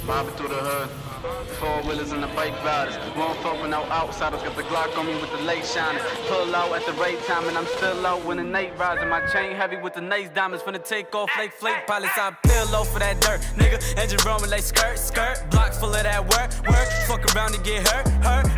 Mobbing through the hood, four-wheelers and the bike riders. Won't fuck with no outsiders, got the Glock on me with the light shining. Pull out at the right time and I'm still out when the night rising. My chain heavy with the nice diamonds, finna take off like flake pilots. I peel low for that dirt, nigga. Engine roaming like skirt, skirt. Blocks full of that work. Fuck around and get hurt,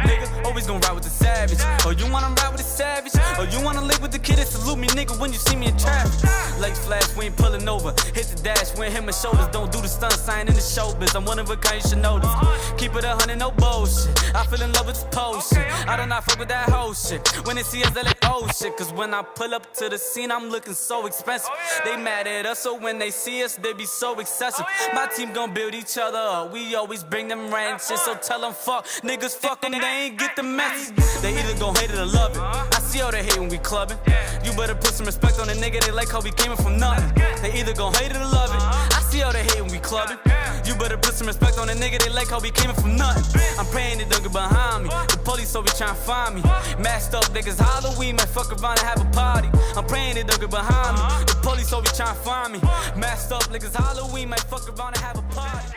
nigga. Always gonna ride with the savage. Oh, you wanna ride with the savage? Oh, you wanna live with the kid that salute me, nigga, when you see me in traffic. Lights flash, we ain't pulling over. Hit the dash, we ain't hit my shoulders. Don't do the stunt sign in the showbiz. I'm one of a kind, you should know this. Keep it 100, no bullshit. I feel in love with this potion. I do not fuck with that whole shit. When they see us, they like, oh shit. Cause when I pull up to the scene, I'm looking so expensive. They mad at us, so when they see us, they be so excessive. My team gon' build each other up. We always bring them ranches, so tell them fuck. Niggas fuck them, they ain't get the message. They either gon' hate it or love it. I see all they hate when we clubbing. You better put some respect on the nigga, they like how we came in from nothing. They either gon' hate it or love it. I see how they hate when we clubbing. You better put some respect on the nigga, they like how we came in from nothing. I'm praying they don't get behind me. The police always tryna find me. Masked up niggas, Halloween, might fuck around and have a party. I'm praying they don't get behind me. The police always tryna find me. Masked up niggas, Halloween, might fuck around and have a party.